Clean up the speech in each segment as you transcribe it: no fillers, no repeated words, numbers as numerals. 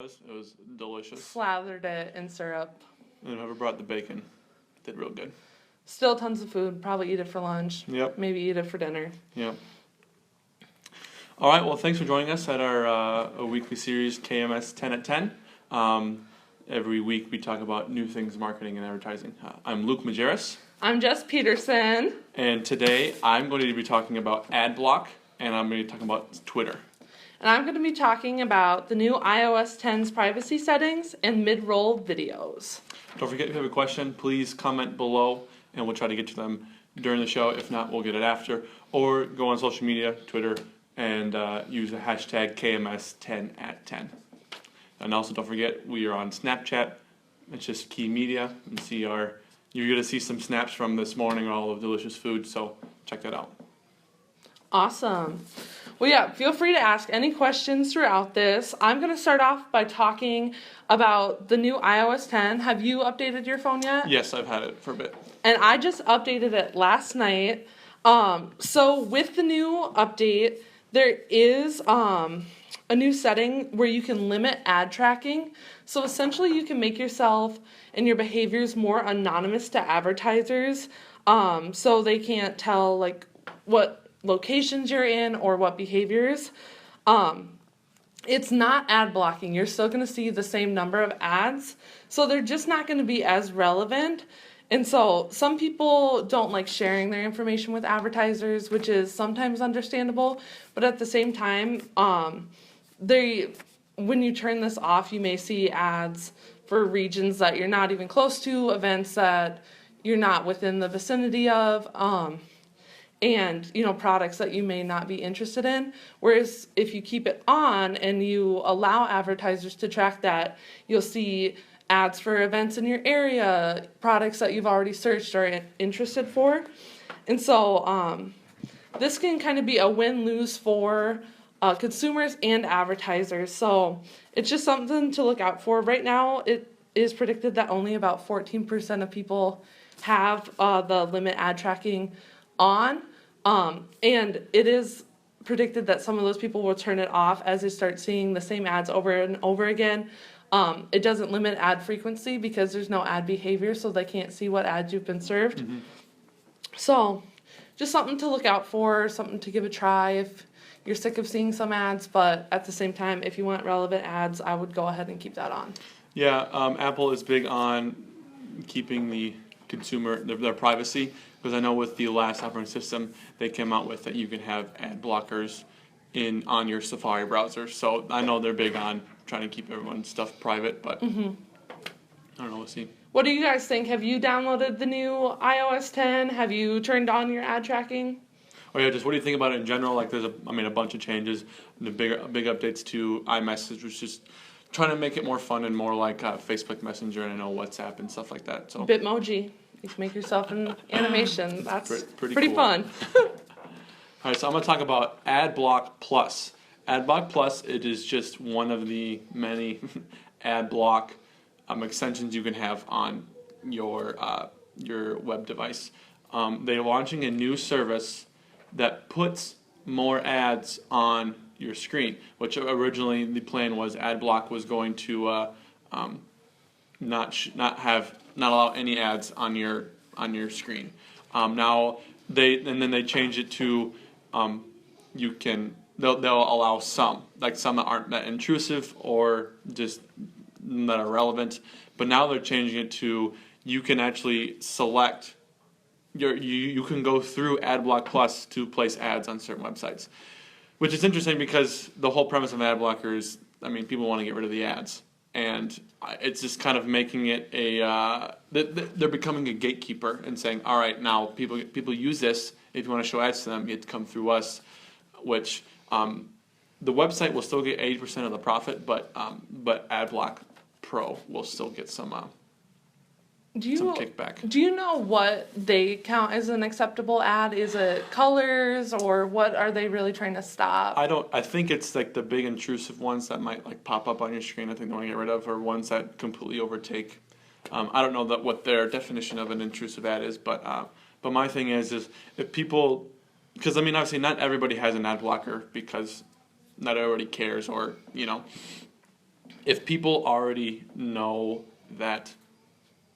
It was delicious. Slathered it in syrup. And whoever brought the bacon did real good. Still tons of food. Probably eat it for lunch. Yep. Maybe eat it for dinner. Yep. All right. Well, thanks for joining us at our weekly series, KMS 10 at 10. Every week we talk about new things, marketing and advertising. I'm Luke Majerus. I'm Jess Peterson. And today I'm going to be talking about ad block, and I'm going to be talking about Twitter. And I'm going to be talking about the new iOS 10's privacy settings and mid-roll videos. Don't forget, if you have a question, please comment below, and we'll try to get to them during the show. If not, we'll get it after. Or go on social media, Twitter, and use the hashtag KMS 10 at 10. And also, don't forget, we are on Snapchat. It's just KeyMedia. And you're going to see some snaps from this morning, all of delicious food, so check that out. Awesome. Well, yeah, feel free to ask any questions throughout this. I'm going to start off by talking about the new iOS 10. Have you updated your phone yet? Yes, I've had it for a bit. And I just updated it last night. So with the new update, there is a new setting where you can limit ad tracking. So essentially you can make yourself and your behaviors more anonymous to advertisers, so they can't tell like what locations you're in or what behaviors. It's not ad blocking. You're still going to see the same number of ads, so they're just not going to be as relevant. And so some people don't like sharing their information with advertisers, which is sometimes understandable, but at the same time, when you turn this off, you may see ads for regions that you're not even close to, events that you're not within the vicinity of, and products that you may not be interested in. Whereas if you keep it on and you allow advertisers to track that, you'll see ads for events in your area, products that you've already searched or interested for. And so this can kind of be a win-lose for consumers and advertisers. So it's just something to look out for. Right now, it is predicted that only about 14% of people have the limit ad tracking on, and it is predicted that some of those people will turn it off as they start seeing the same ads over and over again. It doesn't limit ad frequency because there's no ad behavior, so they can't see what ads you've been served. Mm-hmm. So just something to look out for, something to give a try if you're sick of seeing some ads, but at the same time, if you want relevant ads, I would go ahead and keep that on. Yeah, Apple is big on keeping the consumer, their privacy, because I know with the last operating system, they came out with that you can have ad blockers on your Safari browser. So I know they're big on trying to keep everyone's stuff private, but I don't know, we'll see. What do you guys think? Have you downloaded the new iOS 10? Have you turned on your ad tracking? Oh yeah, just what do you think about it in general? Like there's a bunch of changes, the big updates to iMessage, which is trying to make it more fun and more like Facebook Messenger and I know WhatsApp and stuff like that. So Bitmoji. You can make yourself an animation. That's pretty cool. Fun. All right, so I'm going to talk about AdBlock Plus. AdBlock Plus, it is just one of the many AdBlock extensions you can have on your web device. They're launching a new service that puts more ads on your screen, which originally the plan was AdBlock was going to not allow any ads on your screen. Now they change it to they'll allow some that aren't that intrusive or just that are relevant, but now they're changing it to you can actually select you can go through AdBlock Plus to place ads on certain websites, which is interesting because the whole premise of ad blocker is, people want to get rid of the ads. And it's just kind of making it they're becoming a gatekeeper and saying, all right, now people use this. If you want to show ads to them, you have to come through us, which the website will still get 80% of the profit, but AdBlock Pro will still get some kickback. Do you know what they count as an acceptable ad? Is it colors or what are they really trying to stop? I think it's like the big intrusive ones that might like pop up on your screen. I think they want to get rid of, or ones that completely overtake. I don't know what their definition of an intrusive ad is, but my thing is if people, because obviously not everybody has an ad blocker because not everybody cares, or if people already know that,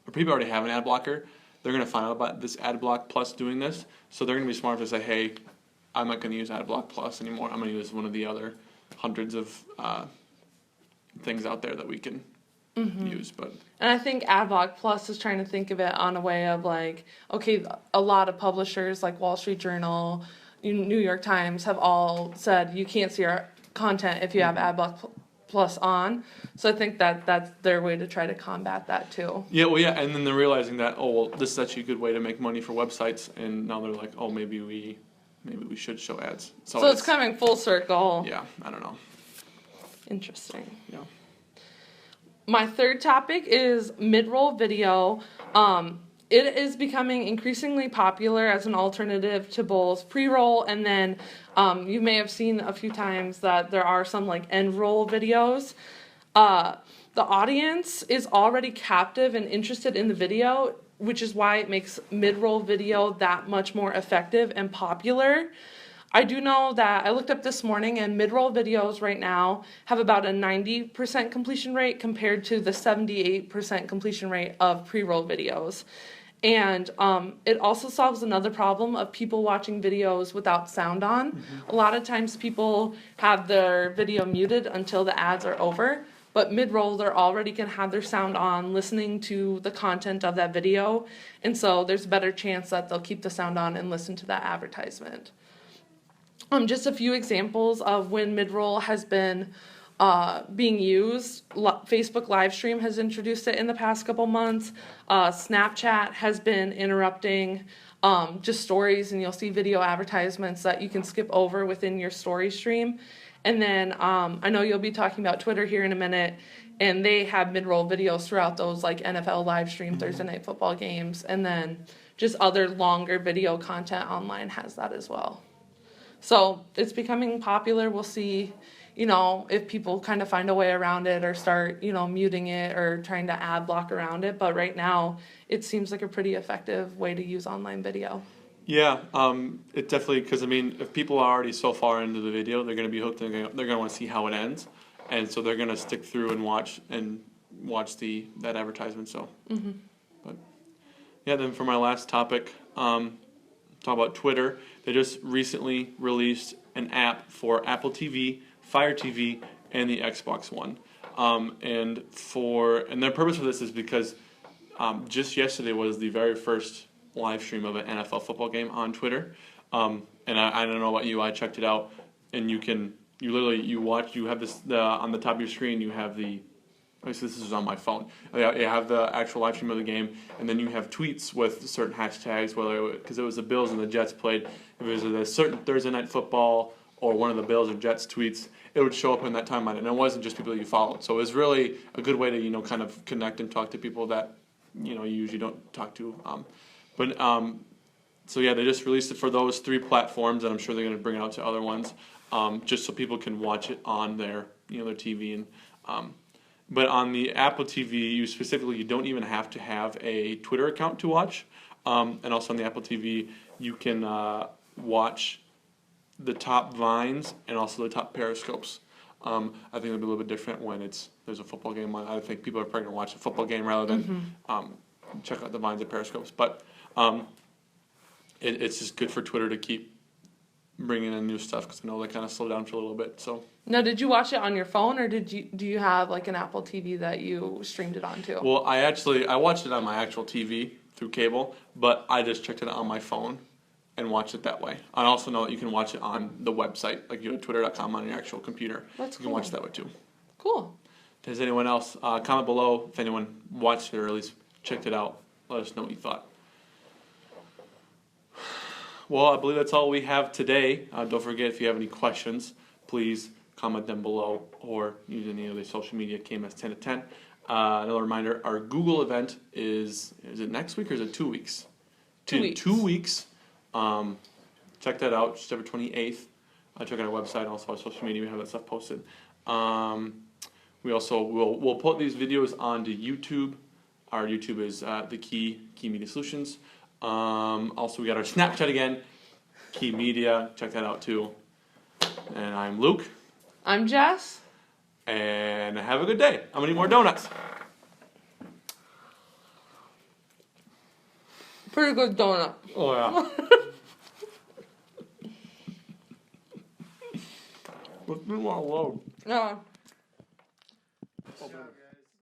or people already have an ad blocker, they're going to find out about this ad block plus doing this. So they're going to be smart to say, hey, I'm not going to use ad block plus anymore. I'm going to use one of the other hundreds of things out there that we can use. But And I think AdBlock Plus is trying to think of it on a way of like, okay, a lot of publishers like Wall Street Journal, New York Times have all said you can't see our content if you have AdBlock Plus on. So I think that that's their way to try to combat that too. yeah, well, yeah, and then they're realizing that, oh, well, this is actually a good way to make money for websites, and now they're like, oh, maybe we should show ads. So it's coming full circle. Yeah, I don't know. Interesting. Yeah. My third topic is mid-roll video. It is becoming increasingly popular as an alternative to both pre-roll, and then you may have seen a few times that there are some like end-roll videos. The audience is already captive and interested in the video, which is why it makes mid-roll video that much more effective and popular. I do know that I looked up this morning, and mid-roll videos right now have about a 90% completion rate compared to the 78% completion rate of pre-roll videos. And it also solves another problem of people watching videos without sound on. Mm-hmm. A lot of times people have their video muted until the ads are over, but mid-roll they're already going to have their sound on, listening to the content of that video, and so there's a better chance that they'll keep the sound on and listen to that advertisement. Just a few examples of when mid-roll has been being used. Facebook Livestream has introduced it in the past couple months. Snapchat has been interrupting just stories, and you'll see video advertisements that you can skip over within your story stream. And then I know you'll be talking about Twitter here in a minute, and they have mid-roll videos throughout those, like NFL live stream, Thursday night football games, and then just other longer video content online has that as well. So it's becoming popular. We'll see, if people kind of find a way around it or start, muting it or trying to ad block around it. But right now, it seems like a pretty effective way to use online video. Yeah, it definitely, because if people are already so far into the video, they're going to be hooked. They're going to want to see how it ends, and so they're going to stick through and watch that advertisement. So, but yeah, then for my last topic, talk about Twitter. They just recently released an app for Apple TV, Fire TV, and the Xbox One. And their purpose for this is because just yesterday was the very first live stream of an NFL football game on Twitter. And I don't know about you, I checked it out, and you have this on the top of your screen. You have this is on my phone. You have the actual live stream of the game, and then you have tweets with certain hashtags, because it was the Bills and the Jets played. If it was a certain Thursday night football or one of the Bills or Jets tweets, it would show up in that timeline, and it wasn't just people that you followed. So it was really a good way to kind of connect and talk to people that you usually don't talk to. So yeah, they just released it for those 3 platforms, and I'm sure they're going to bring it out to other ones, just so people can watch it on their their TV and. But on the Apple TV, you don't even have to have a Twitter account to watch. And also on the Apple TV, you can watch the top Vines and also the top Periscopes. I think it'll be a little bit different when there's a football game on. I think people are probably going to watch a football game rather than check out the Vines and Periscopes. But it's just good for Twitter to keep bringing in new stuff, because I know they kind of slowed down for a little bit. So. Now, did you watch it on your phone, or do you have like an Apple TV that you streamed it onto? Well, I watched it on my actual TV through cable, but I just checked it on my phone and watched it that way. I also know that you can watch it on the website, like you have twitter.com on your actual computer. That's cool. You can watch it that way too. Cool. Does anyone else comment below if anyone watched it or at least checked it out? Let us know what you thought. Well, I believe that's all we have today. Don't forget, if you have any questions, please comment them below or use any of the social media, KMS 10 to 10. Another reminder, our Google event is it next week or is it 2 weeks? 2 weeks. 2 weeks. Check that out, September 28th. Check out our website, also our social media. We have that stuff posted. We also we'll put these videos onto YouTube. Our YouTube is the KeyMedia Solutions. Also, we got our Snapchat again, KeyMedia. Check that out too. And I'm Luke. I'm Jess. And have a good day. I'm gonna eat more donuts. Pretty good donut. Oh yeah. Let's do one load. Yeah. Oh,